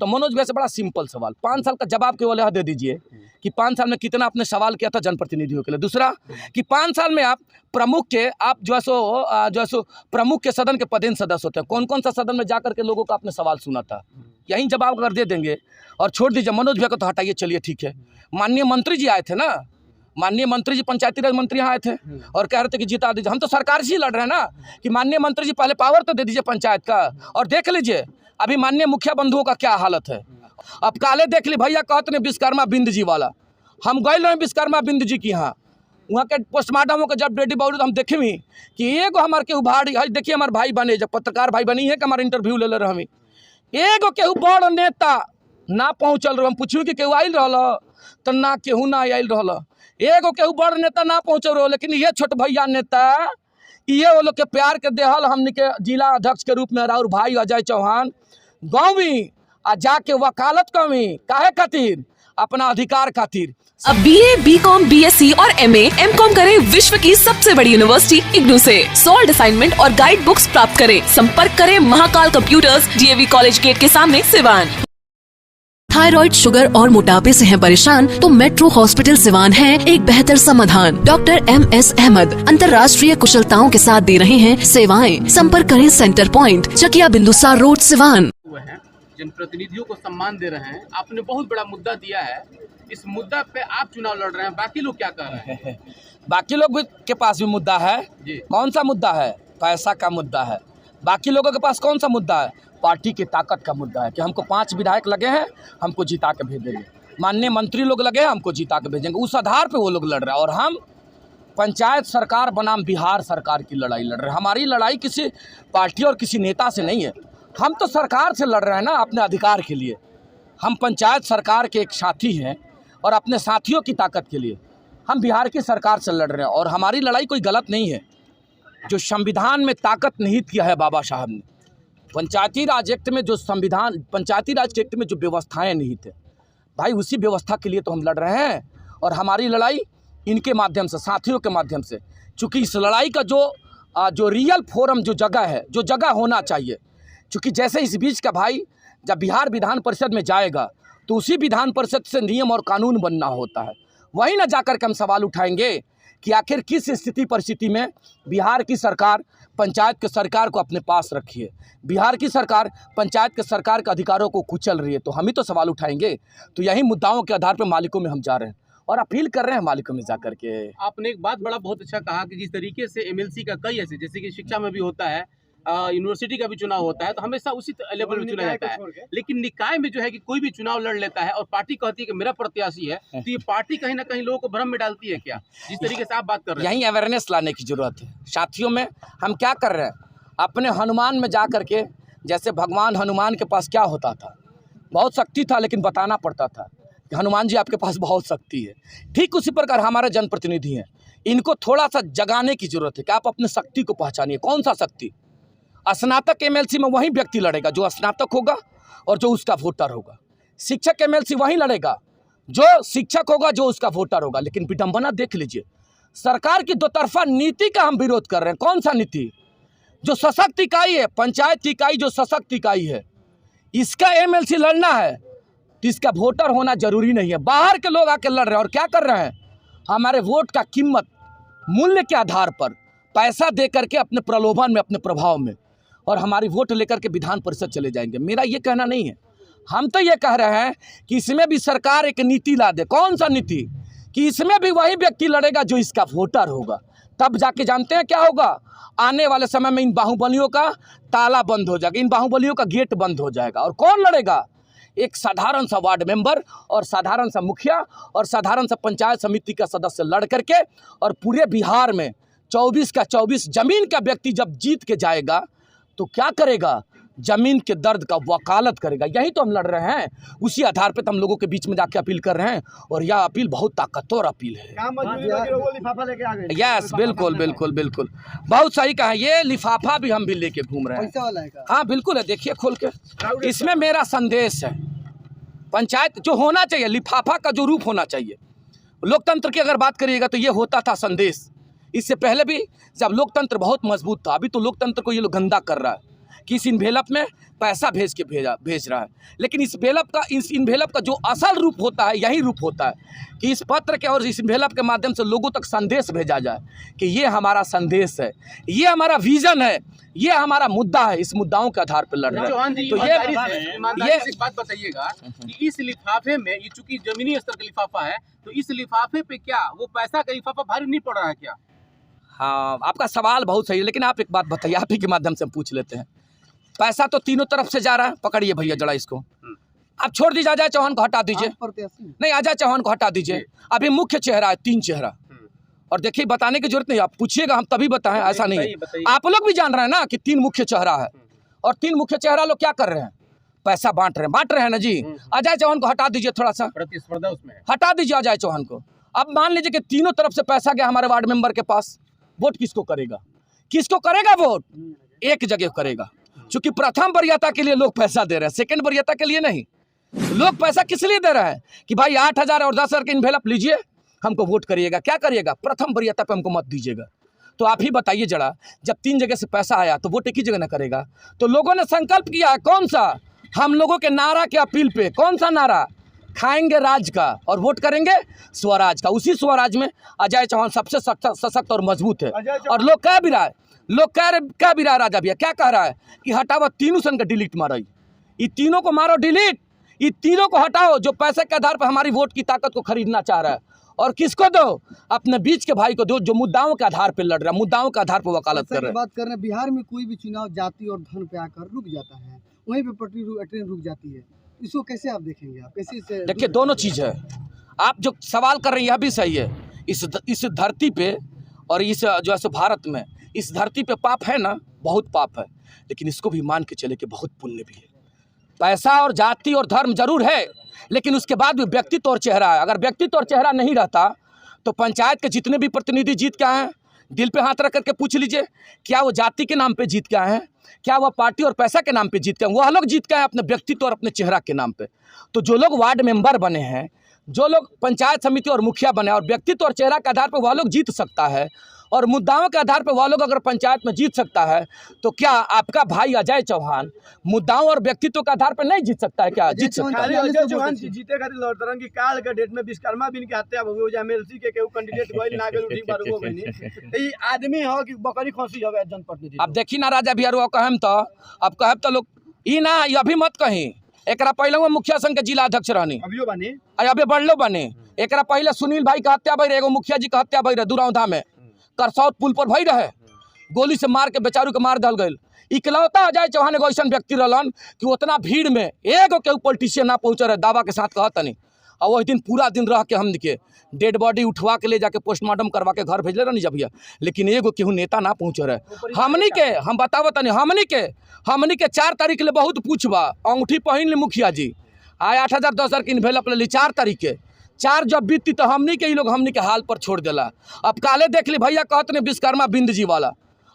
तो मनोज भैया से बड़ा सिंपल सवाल, 5 साल का जवाब केवल यह दे दीजिए कि 5 साल में कितना आपने सवाल किया था जनप्रतिनिधियों के लिए। दूसरा कि 5 साल में आप प्रमुख के आप जो है सो प्रमुख के सदन के पदेन सदस्य होते हैं, कौन कौन सा सदन में जाकर के लोगों का आपने सवाल सुना था, यही जवाब अगर दे देंगे और छोड़ दीजिए मनोज भैया को तो हटाइए, चलिए ठीक है। माननीय मंत्री जी आए थे ना, माननीय मंत्री जी पंचायती राज मंत्री यहाँ आए थे और कह रहे थे कि जिता दीजिए। हम तो सरकार से ही लड़ रहे हैं ना कि माननीय मंत्री जी पहले पावर तो दे दीजिए पंचायत का, और देख लीजिए अभी माननीय मुखिया बंधुओं का क्या हालत है। अब काले देख ली भैया कहते हैं विश्वकर्मा बिंद जी वाला, हम गए रहे विश्वकर्मा बिंद जी की यहाँ, वहाँ के पोस्टमार्टम हो के जब डेडी बॉडी तो हम देखे भी कि एगो हमारे के उभाड़ देखिए हमारे भाई बने जब पत्रकार भाई बनी है कि हमारे इंटरव्यू ले रहे हमें, एगो केहू बड़ नेता ना पहुँचल रहो। हम पूछू कि केहू आयल रहा तो ना केहू ना आयल रहा, एगो केहू बड़ नेता ना पहुँचल रहो। लेकिन ये छोट भैया नेता ये वो लोग के प्यार के देहल हमने के जिला अध्यक्ष के रूप में और भाई अजय चौहान गाँव में आ जाके वकालत कमी काहे खातिर, अपना अधिकार खातिर। अब BA, BCom, BSc और MA, MCom करें विश्व की सबसे बड़ी यूनिवर्सिटी इग्नू से। सॉल्ड असाइनमेंट और गाइड बुक्स प्राप्त करें। संपर्क करें Mahakal computers, DAV college gate के सामने, सिवान। थायराइड, शुगर और मोटापे से हैं परेशान तो मेट्रो हॉस्पिटल सिवान है एक बेहतर समाधान। डॉक्टर MS अहमद अंतर्राष्ट्रीय कुशलताओं के साथ दे रहे हैं सेवाएं। संपर्क करें centre point, Chakiya Bindusar road, Siwan. जनप्रतिनिधियों को सम्मान दे रहे हैं, आपने बहुत बड़ा मुद्दा दिया है, इस मुद्दा पे आप चुनाव लड़ रहे हैं, बाकी लोग क्या कर रहे हैं? बाकी लोग के पास भी मुद्दा है जी। कौन सा मुद्दा है? पैसा का मुद्दा है। बाकी लोगों के पास कौन सा मुद्दा है? पार्टी की ताकत का मुद्दा है कि हमको 5 विधायक लगे हैं, हमको जिता के भेजेंगे, माननीय मंत्री लोग लगे हैं, हमको जिता के भेजेंगे, उस आधार पे वो लोग लड़ रहे हैं। और हम पंचायत सरकार बनाम बिहार सरकार की लड़ाई लड़ रहे हैं। हमारी लड़ाई किसी पार्टी और किसी नेता से नहीं है, हम तो सरकार से लड़ रहे हैं ना अपने अधिकार के लिए। हम पंचायत सरकार के एक साथी हैं और अपने साथियों की ताकत के लिए हम बिहार की सरकार से लड़ रहे हैं। और हमारी लड़ाई कोई गलत नहीं है। जो संविधान में ताकत निहित किया है बाबा साहब ने, पंचायती राज एक्ट में जो संविधान, पंचायती राज एक्ट में जो व्यवस्थाएं निहित है भाई, उसी व्यवस्था के लिए तो हम लड़ रहे हैं। और हमारी लड़ाई इनके माध्यम से, साथियों के माध्यम से, चूँकि इस लड़ाई का जो रियल फोरम, जो जगह है, जो जगह होना चाहिए, चूँकि जैसे इस बीच का भाई जब बिहार विधान परिषद में जाएगा तो उसी विधान परिषद से नियम और कानून बनना होता है। वहीं ना जाकर के हम सवाल उठाएंगे कि आखिर किस स्थिति परिस्थिति में बिहार की सरकार पंचायत के सरकार को अपने पास रखी है, बिहार की सरकार पंचायत के सरकार के अधिकारों को कुचल रही है, तो हम ही तो सवाल उठाएंगे। तो यही मुद्दाओं के आधार पर मालिकों में हम जा रहे हैं और अपील कर रहे हैं मालिकों में जा करके। आपने एक बात बहुत अच्छा कहा कि जिस तरीके से MLC का कई ऐसे, जैसे कि शिक्षा में भी होता है, यूनिवर्सिटी का भी चुनाव होता है, तो हमेशा उसी लेवल में चुना जाता है। लेकिन निकाय में जो है कि कोई भी चुनाव लड़ लेता है और पार्टी कहती है कि मेरा प्रत्याशी है, तो ये पार्टी कहीं ना कहीं लोगों को भ्रम में डालती है क्या, जिस तरीके से आप बात कर रहे हैं? यही अवेयरनेस लाने की जरूरत है साथियों में। हम क्या कर रहे हैं, अपने हनुमान में जा करके, जैसे भगवान हनुमान के पास क्या होता था, बहुत शक्ति था, लेकिन बताना पड़ता था कि हनुमान जी आपके पास बहुत शक्ति है। ठीक उसी प्रकार हमारे जनप्रतिनिधि हैं, इनको थोड़ा सा जगाने की जरूरत है कि आप अपनी शक्ति को पहचानिए। कौन सा शक्ति? स्नातक MLC में वही व्यक्ति लड़ेगा जो स्नातक होगा और जो उसका वोटर होगा। शिक्षक MLC वही लड़ेगा जो शिक्षक होगा, जो उसका वोटर होगा। लेकिन विडंबना देख लीजिए, सरकार की दो तरफा नीति का हम विरोध कर रहे हैं। कौन सा नीति? जो सशक्त इकाई है, पंचायत की इकाई जो सशक्त इकाई है, इसका MLC लड़ना है तो इसका वोटर होना जरूरी नहीं है। बाहर के लोग आके लड़ रहे हैं और क्या कर रहे हैं, हमारे वोट का कीमत मूल्य के आधार पर पैसा दे करके अपने प्रलोभन में, अपने प्रभाव में, और हमारी वोट लेकर के विधान परिषद चले जाएंगे। मेरा ये कहना नहीं है, हम तो ये कह रहे हैं कि इसमें भी सरकार एक नीति ला दे। कौन सा नीति? कि इसमें भी वही व्यक्ति लड़ेगा जो इसका वोटर होगा। तब जाके जानते हैं क्या होगा, आने वाले समय में इन बाहुबलियों का ताला बंद हो जाएगा, इन बाहुबलियों का गेट बंद हो जाएगा। और कौन लड़ेगा? एक साधारण सा वार्ड मेंबर और साधारण सा मुखिया और साधारण सा पंचायत समिति का सदस्य लड़ करके, और पूरे बिहार में 24 का 24 जमीन का व्यक्ति जब जीत के जाएगा तो क्या करेगा? जमीन के दर्द का वकालत करेगा। यही तो हम लड़ रहे हैं, उसी आधार पे तो हम लोगों के बीच में जाके अपील कर रहे हैं। और यह अपील बहुत ताकतवर अपील है। यस, बिल्कुल बिल्कुल बिल्कुल, बहुत सही कहा। ये लिफाफा भी हम भी लेके घूम रहे हैं। हाँ बिल्कुल है, देखिए खोल के, इसमें मेरा संदेश है। पंचायत जो होना चाहिए, लिफाफा का जो रूप होना चाहिए, लोकतंत्र की अगर बात करिएगा तो ये होता था संदेश। इससे पहले भी जब लोकतंत्र बहुत मजबूत था, अभी तो लोकतंत्र को ये लोग गंदा कर रहा है कि इस इन्वेलप में पैसा भेज रहा है। लेकिन इस इन्वेलप का जो असल रूप होता है यही रूप होता है कि इस पत्र के और इस इन्वेलप के माध्यम से लोगों तक संदेश भेजा जाए कि ये हमारा संदेश है, ये हमारा विजन है, ये हमारा मुद्दा है, इस मुद्दाओं के आधार पर लड़ रहे चौहान जी, हैं। तो ईमानदारी से एक बात बताइएगा कि इस लिफाफे में, ये चूंकि जमीनी स्तर का लिफाफा है, तो इस लिफाफे पे क्या वो पैसा का लिफाफा भारी नहीं पड़ रहा है क्या? हाँ, आपका सवाल बहुत सही है, लेकिन आप एक बात बताइए, आप ही के माध्यम से हम पूछ लेते हैं। पैसा तो तीनों तरफ से जा रहा है, पकड़िए भैया जरा इसको, आप छोड़ दीजिए, अजय चौहान को हटा दीजिए, नहीं अजय चौहान को हटा दीजिए। अभी मुख्य चेहरा है, 3 चेहरा, और देखिए बताने की जरूरत नहीं, आप पूछिएगा हम तभी बताएं, ऐसा नहीं है। आप लोग भी जान रहे हैं ना कि 3 मुख्य चेहरा है, और 3 मुख्य चेहरा लोग क्या कर रहे हैं, पैसा बांट रहे हैं ना जी। अजय चौहान को हटा दीजिए, थोड़ा सा प्रतिस्पर्धा उसमें हटा दीजिए अजय चौहान को। अब मान लीजिए कि तीनों तरफ से पैसा गया हमारे वार्ड मेंबर के पास, वोट किसको करेगा, किसको करेगा वोट? एक जगह करेगा, क्योंकि प्रथम वरीयता के लिए लोग पैसा दे रहे हैं, सेकंड वरीयता के लिए नहीं। लोग पैसा किस लिए दे रहे हैं कि भाई 8,000 और 10,000 के इन्वेलप लीजिए, हमको वोट करिएगा। क्या करिएगा? प्रथम वरीयता पे हमको मत दीजिएगा। तो आप ही बताइए जरा, जब 3 जगह से पैसा आया तो वोट एक ही जगह ना करेगा। तो लोगों ने संकल्प किया है, कौन सा? हम लोगों के नारा के अपील पे, कौन सा नारा? खाएंगे राज का और वोट करेंगे स्वराज का। उसी स्वराज में अजय चौहान सबसे सशक्त और मजबूत है। और लोग कह भी रहा है, क्या भी रहा है राजा भैया, क्या कह रहा है कि हटाओ तीनों सन का डिलीट मारो, ये तीनों को मारो डिलीट, ये तीनों को हटाओ जो पैसे के आधार पर हमारी वोट की ताकत को खरीदना चाह रहा है। और किसको दो? अपने बीच के भाई को दो जो मुद्दाओं के आधार पर लड़ रहा है, मुद्दाओं के आधार पर वकालत कर रहे हैं। बात कर रहे हैं, बिहार में कोई भी चुनाव जाति और धन पे आकर रुक जाता है, वहीं पे ट्रेन रुक जाती है, इसको कैसे आप देखेंगे? आप कैसे? देखिए दोनों चीज़ है, आप जो सवाल कर रहे हैं यह भी सही है। इस धरती पे और इस जो है भारत में, इस धरती पे पाप है ना, बहुत पाप है, लेकिन इसको भी मान के चले कि बहुत पुण्य भी है। पैसा और जाति और धर्म जरूर है, लेकिन उसके बाद भी व्यक्तित्व और चेहरा है। अगर व्यक्तित्व और चेहरा नहीं रहता तो पंचायत के जितने भी प्रतिनिधि जीत के आए हैं, दिल पे हाथ रख करके पूछ लीजिए, क्या वो जाति के नाम पे जीत के आए हैं, क्या वह पार्टी और पैसा के नाम पे जीत के आए? वह लोग जीत के आए अपने व्यक्तित्व और अपने चेहरा के नाम पे। तो जो लोग वार्ड मेंबर बने हैं, जो लोग पंचायत समिति और मुखिया बने और व्यक्तित्व और चेहरा के आधार पर वह लोग जीत सकता है, और मुद्दाओं के आधार पर वह लोग अगर पंचायत में जीत सकता है, तो क्या आपका भाई अजय चौहान मुद्दाओं और व्यक्तित्व के आधार पर नहीं जीत सकता है? क्या जीत सकता है? अजय चौहान जीते खातिर लड़तरन की काल के डेट में विश्वकर्मा बिन के हत्या हो गई, एमएलसी के केहू कैंडिडेट गइल ना गइल, ठीक बात हो गई। ई आदमी हो कि बकरी खसी हो जनप्रतिनिधि? अब देखी ना राजा बिहार कहम तो, अब कहब तो लोग ई ना, ये अभी मत कहीं। एकरा पहले वो मुखिया संघ के जिला अध्यक्ष रहनी, अभियो बने, अभी बढ़लो बने। एकरा पहले सुनील भाई का हत्या भई रहे, एगो मुखिया जी का हत्या भई रहे दुरौधा में, करसौत पुल पर भई रहे, गोली से मार के बेचारू के मार दल गई। इकलौता अजय चौहान एगो ऐसा व्यक्ति रहलन कि उतना भीड़ में एगो के पॉलिटिशियन ना पहुँच रहे, दावा के साथ कहता नहीं। और वही दिन पूरा दिन रह के हम के डेड बॉडी उठवा के ले जाके पोस्टमार्टम करवा के घर भेजले रहनी जब भैया, लेकिन एगो केहू नेता ना पहुँच रहे। हमनी के हम बतावत नहीं, हमनी के 4 तारीख ले बहुत पूछबा, अंगूठी पहन ली मुखिया जी, आए 8,000 10,000 के इन्वेलप ले ली 4 तारीख के। 4 जब बीतती तो हमनी के ही लोग हमनी के हाल पर छोड़ देला। अब काले देख ली भैया कहते ने विश्वकर्मा बिंद जी वाला,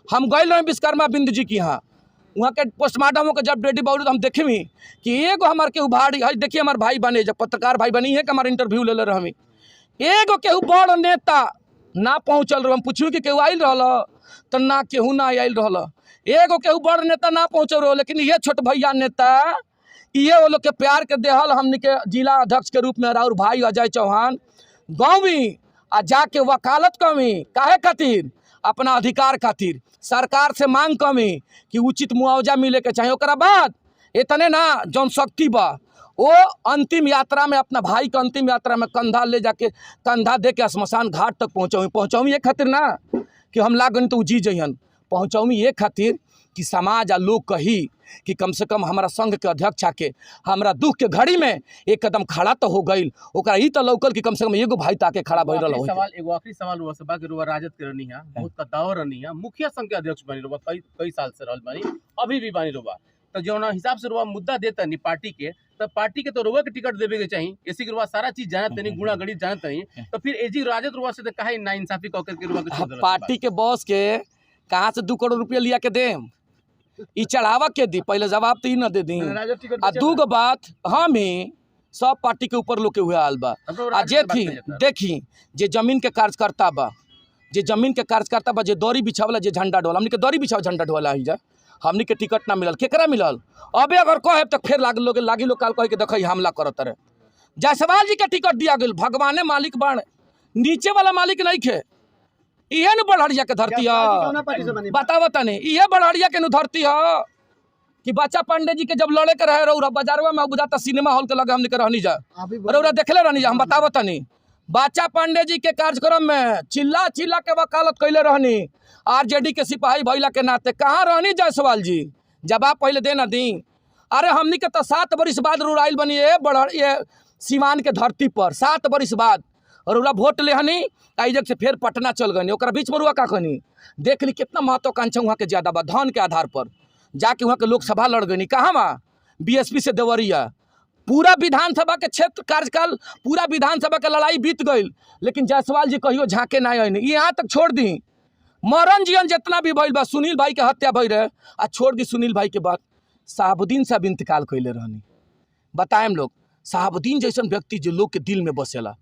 हम गए रहे विश्वकर्मा बिंद जी की यहाँ, वहाँ के पोस्टमार्टम हो के जब डेडी बॉडी तो हम देखे भी कि एगो हमार के उभाड़ी है, देखिए हमारे भाई बने, जब पत्रकार भाई बनी है कि हमारे इंटरव्यू ले रहे हमें, एगो केहू बड़ नेता ना पहुँचल रहो। हम पूछू कि केहू आयल रहा तो ना केहू ना आयल रहा, एगो केहू बड़ नेता ना पहुँचल रहो। लेकिन ये छोट भैया नेता, ये वो लोग के प्यार के देहल हमने के जिला अध्यक्ष के रूप में और भाई अजय चौहान गाँव में आ जाके वकालत कमी काहे खातिर, अपना अधिकार खातिर सरकार से मांग कमी कि उचित मुआवजा मिले के चाहिए। ओकरा बाद इतने ना जौन शक्ति बा वो अंतिम यात्रा में अपना भाई के अंतिम यात्रा में कंधा ले जाके, कंधा दे के शमशान घाट तक पहुँचाऊँ ये खातिर ना कि हम लागन तो जी जइहन, पहुँचाऊँ ये खातिर कि समाज आ लोग कही कि कम से कम हमारा संघ के अध्यक्ष आके हमारा दुख के घड़ी में एक कदम खड़ा तो हो गई, ओकरा ई तो लौकल कि कम से कम एगो भाई ताके खड़ा भइल रहो। एगो आखिरी सवाल हुआ सभा के रुआ राजद के रहनी है, बहुत कदावर रहनी है, मुखिया संघ के अध्यक्ष बनी रुआ, कई साल से रहल बानी, अभी भी बानी रुआ। तो जो हिसाब से रुआ मुद्दा देता नहीं पार्टी के, तो पार्टी के तो रुआ के टिकट देवे के चाहिए, इसी के रुआ सारा चीज जानत नहीं, गुणा गणित जानत नहीं, तो फिर एजी राजद रुआ से काहे ना इंसाफी कह के रुआ के पार्टी के बॉस के कहाँ से 2 करोड़ रुपया लिया के देम? ई चढ़ावा के दी, पहले जवाब तो ई न दे दी। आ दूगो बात, हम ही सब पार्टी के ऊपर लोग के हुए हाल बा। आ जे थी देखी जे जमीन के कार्यकर्ता बा, जे जमीन के कार्यकर्ता बा, जे दौरी बिछावला, जे झंडा डोला, हमने के दौरी बिछाव झंडा डोला ही जा, हमनी के टिकट ना मिलल, केकरा मिलल? अबे अगर कहे तो फिर लागी लोग काल कहे कि देखो हमला करत रहे। जायसवाल जी के टिकट दिया गया, भगवाने मालिक बाण, नीचे वाला मालिक नहीं खे। इहे न बढ़िया के धरती है, बताओ तनी, इहे बढ़िया के न धरती है कि बच्चा पांडे जी के जब लड़े के रहे रौरा बाजारवा में बुझाता सिनेमा हॉल के लगे हमने के रहनी जा रौरा देखले रहनी जा। हम बताओ तनी, बच्चा पांडे जी के कार्यक्रम में चिल्ला चिल्ला के वकालत कैले रहनी आरजेडी के सिपाही भइला के नाते। कहाँ रहनी जायसवाल जी? जवाब पहले देना दी। अरे हमनी के तो 7 बरिस बाद रुराइल बनी ये सीमान के धरती पर, 7 बरिस बाद रौरा वोट लेहनी आइजक से फिर पटना चल गनी। ओकरा बीच में रुआ का कहनी, देख ली कितना महत्वाकांक्षा वहाँ के ज्यादा बा, धन के आधार पर जाके वहाँ के लोकसभा लड़ गई। कहाँ वहाँ बीएसपी से देवरिया, पूरा विधानसभा के क्षेत्र कार्यकाल, पूरा विधानसभा के लड़ाई बीत गई, लेकिन जायसवाल जी कहियो झाँके ना आई। यहाँ तक छोड़ दी, मरण जीवन जितना भी भइल बा, सुनील भाई के हत्या भई रहे आ छोड़ दी। सुनील भाई के बाद शहाबुद्दीन साहब इंतकाल कैले रहनी। बताएं लोग, शहाबुद्दीन जैसन व्यक्ति जो लोग के दिल में बसेला,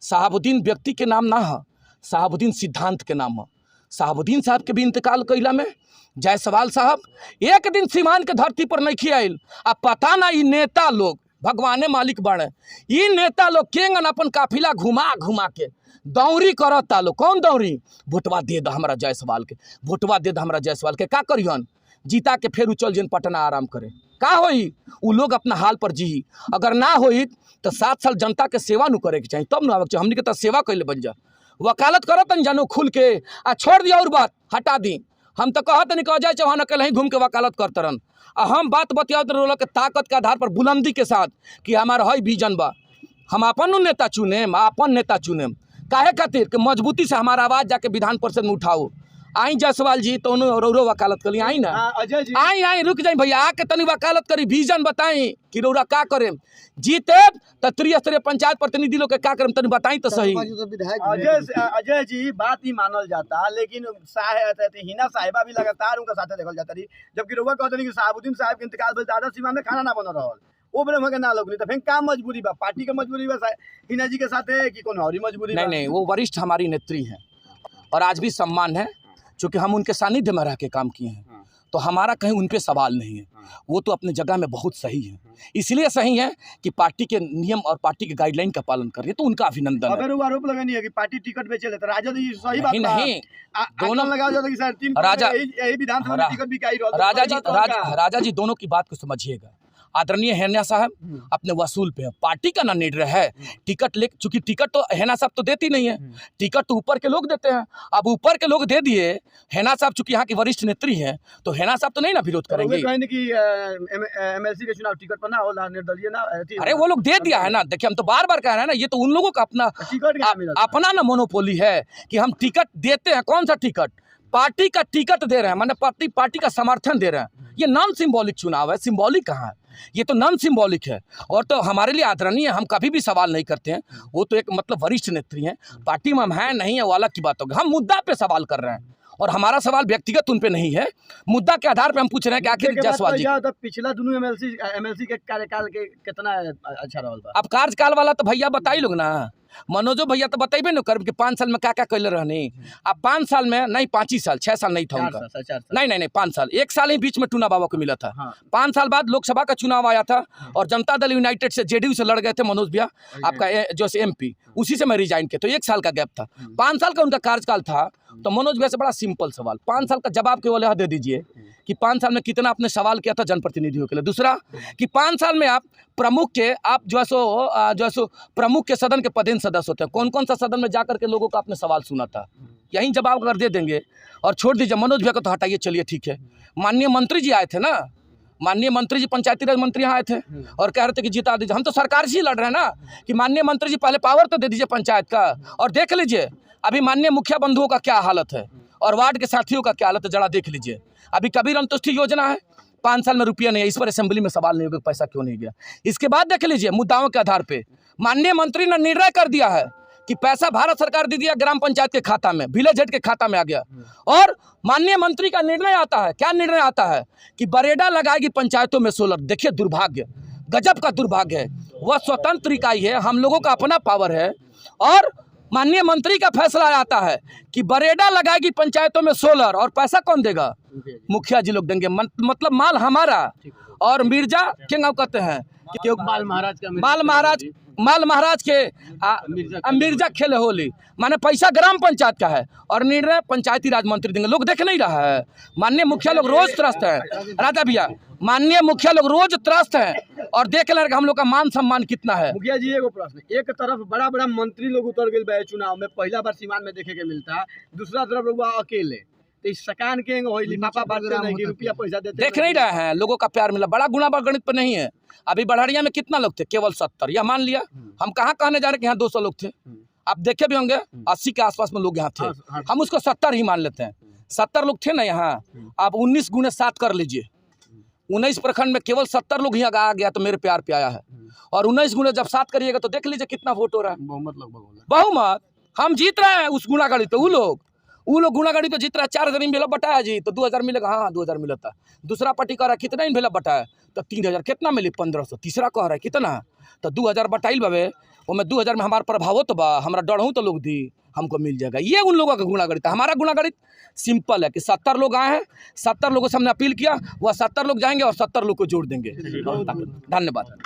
शहाबुद्दीन व्यक्ति के नाम ना है, शहाबुद्दीन सिद्धांत के नाम है। शहाबुद्दीन साहब के भी इंतकाल कैला में जायसवाल साहब एक दिन सीमान के धरती पर नहीं खियाइल। अब पता ना, ये नेता लोग भगवाने मालिक बने, ये नेता लोग केंगन अपन काफिला घुमा घुमा के दौरी करता लोग। कौन दौरी? वोटवा दे द हमरा जायसवाल के, वोटवा दे द हमरा जायसवाल के। का करियन? जीता के फिर उचल जन पटना आराम करे। का होई? उ लोग अपना हाल पर जी। अगर ना होई तो 7 साल जनता के सेवा नु करे के चाहिए, तब ना हमनी के तो सेवा कैले बन जा। वकालत करत न जानो खुल के आ छोड़ दिया और बात हटा दी। हम तो कहत नहीं कह जाए चौहान अकेले ही घूम के वकालत करते रहन। हम बात बतियात रहो के ताकत के आधार पर बुलंदी के साथ कि हमारा है विजन बा, हम अपन नेता चुनेम, अपन नेता चुनेम। काहे खातिर कि मजबूती से हमारा आवाज़ जाके विधान परिषद में उठाओ। आई जायसवाल जी तो रौरो वकालत करी, आई ना अजय जी आई रुक जाई भैया, आके तनी वकालत करी, विजन बताई कि रौरा का करे। जीते तो त्रिस्तरीय पंचायत प्रतिनिधि लोग के का करे तनी बताई तो सही। अजय जी बात ही मानल जाता, लेकिन हिना साहिबा भी लगातार उनका साथे देखल जाता रही, जबकि रउआ कहते कि शहाबुद्दीन साहब के इंतकाल भइल, आधा सीमा में खाना ना बन रहल, वो बड़े वहाँ के ना लगनी। तो फिर का मजबूरी बा? पार्टी के मजबूरी बा हिना जी के साथ है कि कोनो और मजबूरी? नहीं, वो वरिष्ठ हमारी नेत्री हैं और आज भी सम्मान है, चूँकि हम उनके सानिध्य में रह के काम किए हैं, तो हमारा कहीं उन पे सवाल नहीं है। वो तो अपने जगह में बहुत सही है, इसलिए सही है कि पार्टी के नियम और पार्टी के गाइडलाइन का पालन कर रही है, तो उनका अभिनंदन है। अगर वो आरोप लगानी है कि पार्टी टिकट बेचे ले तो राजद ही सही बात नहीं, दोनों लगा जाता कि 3.5 राजा यही विधानसभा में टिकट बिकाई रहल। राजा जी दोनों की बात को समझिएगा। आदरणीय हेना साहब अपने वसूल पे है, पार्टी का ना निर्णय है टिकट ले, चूंकि टिकट तो हेना साहब तो देती नहीं है, टिकट तो ऊपर के लोग देते हैं। अब ऊपर के लोग दे दिए, हेना साहब चूंकि यहाँ की वरिष्ठ नेत्री हैं, तो हेना साहब तो नहीं ना विरोध करेंगे। कि एमएलसी के चुनाव टिकट पर ना होला, निर्दलीय ना। अरे वो लोग दे दिया है ना, देखिए हम तो बार बार कह रहे हैं ना, ये तो उन लोगों का अपना अपना ना मोनोपोली है कि हम टिकट देते हैं। कौन सा टिकट? पार्टी का टिकट दे रहे हैं, माने पार्टी का समर्थन दे रहे हैं। ये नॉन सिंबॉलिक चुनाव है, सिंबॉलिक कहाँ है? ये तो नॉन सिंबॉलिक है और तो हमारे लिए आदरणीय है, हम कभी भी सवाल नहीं करते हैं। वो तो एक मतलब वरिष्ठ नेत्री हैं, पार्टी में हम हैं नहीं है वो अलग की बात होगी। हम मुद्दा पे सवाल कर रहे हैं और हमारा सवाल व्यक्तिगत उन पे नहीं है, मुद्दा के आधार पे हम पूछ रहे हैं कि आखिर जायसवाल जी पिछला दोनों एमएलसी के कार्यकाल के कितना अच्छा रहल बा। अब कार्यकाल वाला तो भैया बताई लोग ना, मनोजो भैया तो बताइबे न कर कि 5 साल में क्या क्या कैले रहनी। अब 5 साल में नहीं, 5 ही साल, 6 साल नहीं था उनका, नहीं 5 साल, 1 साल ही बीच में टूना बाबा को मिला था। 5 साल बाद लोकसभा का चुनाव आया था और जनता दल यूनाइटेड से जेडीयू से लड़ गए थे मनोज भैया, आपका जो एमपी, उसी से मैं रिजाइन किया, तो 1 साल का गैप था। 5 साल का उनका कार्यकाल था। तो मनोज भैया से बड़ा सिंपल सवाल, 5 साल का जवाब केवल यह दे दीजिए कि 5 साल में कितना आपने सवाल किया था जनप्रतिनिधियों के लिए। दूसरा कि 5 साल में आप प्रमुख के, आप जो है सो प्रमुख के सदन के पदेन सदस्य होते हैं, कौन कौन सा सदन में जाकर के लोगों का आपने सवाल सुना था? यही जवाब अगर दे देंगे और छोड़ दीजिए मनोज भैया को तो हटाइए, चलिए ठीक है। माननीय मंत्री जी आए थे ना, माननीय मंत्री जी, पंचायती राज मंत्री यहाँ आए थे और कह रहे थे कि जिता दीजिए। हम तो सरकार से ही लड़ रहे हैं ना कि माननीय मंत्री जी पहले पावर तो दे दीजिए पंचायत का, और देख लीजिए अभी माननीय मुखिया बंधुओं का क्या हालत है और वार्ड के साथियों का क्या हालत है, जरा देख लीजिए। अभी कबीर अंतुष्टि योजना है, 5 साल में रुपया नहीं है, इस पर असेंबली में सवाल नहीं होगा पैसा क्यों नहीं गया। इसके बाद देख लीजिए मुद्दाओं के आधार पे माननीय मंत्री ने निर्णय कर दिया है कि पैसा भारत सरकार दे दिया ग्राम पंचायत के खाता में, विलेज हेड के खाता में आ गया। और माननीय मंत्री का निर्णय आता है, क्या निर्णय आता है कि बरेडा लगाएगी पंचायतों में सोलर। देखिए दुर्भाग्य, गजब का दुर्भाग्य है। वह स्वतंत्र इकाई है, हम लोगों का अपना पावर है और माननीय मंत्री का फैसला आता है कि बरेडा लगाएगी पंचायतों में सोलर, और पैसा कौन देगा? मुखिया जी लोग देंगे। मतलब माल हमारा। और मिर्जा क्या नाम कहते हैं कि माल महाराज के मिर्जा खेले होली, माने पैसा ग्राम पंचायत का है और निर्णय पंचायती राज मंत्री देंगे। लोग देख नहीं रहा है। माननीय मुखिया लोग रोज त्रस्त है, राजा भैया, माननीय मुखिया लोग रोज त्रस्त है और देख ले हम लोग का मान सम्मान कितना है। मुखिया जी एगो प्रश्न, एक तरफ बड़ा बड़ा मंत्री लोग उतर गए बे चुनाव में, पहला बार सीमान में देखे के मिलता, दूसरा तरफ लोग अकेले, तो इस सकान के लिफाफा बांटते नहीं कि रुपया पैसा देते, देख नहीं रहे हैं। लोगों का प्यार मिला, बड़ा गुना गणित पर नहीं है। अभी बढ़िया में कितना लोग थे? केवल 70। यह मान लिया, हम कहाँ कहने जा रहे कि यहाँ 200 लोग थे। आप देखे भी होंगे 80 के आसपास में लोग यहाँ थे, हम उसको 70 ही मान लेते हैं। 70 लोग थे ना यहाँ। आप 19 गुने 7 कर लीजिए, 19 प्रखंड में केवल 70 लोग यहाँ आ गया तो मेरे प्यार पे आया है। और 19 गुने जब 7 करिएगा तो देख लीजिए कितना वोट हो रहा है। बहुमत हम जीत रहे हैं उस गुनागणित पे। वो लोग गुनागणित पे जीत रहा है। 4,000 इन भेला बटाया जी तो 2,000 मिलेगा। हाँ 2,000 मिला था। दूसरा पार्टी कह रहा है कितना इन भेला बटाया तो 3,000 कितना मिली 1,500। तीसरा कह रहा है कितना तो 2,000 बटाइल बाबे, वो में 2,000 में हमारा प्रभाव तो बा, हमारा डर हूँ तो लोग दी हमको मिल जाएगा। ये उन लोगों का गुनागणित है। हमारा गुनागणित सिंपल है कि 70 लोग आए हैं, 70 लोगों से हमने अपील किया, वह 70 लोग जाएंगे और 70 लोग को जोड़ देंगे। धन्यवाद।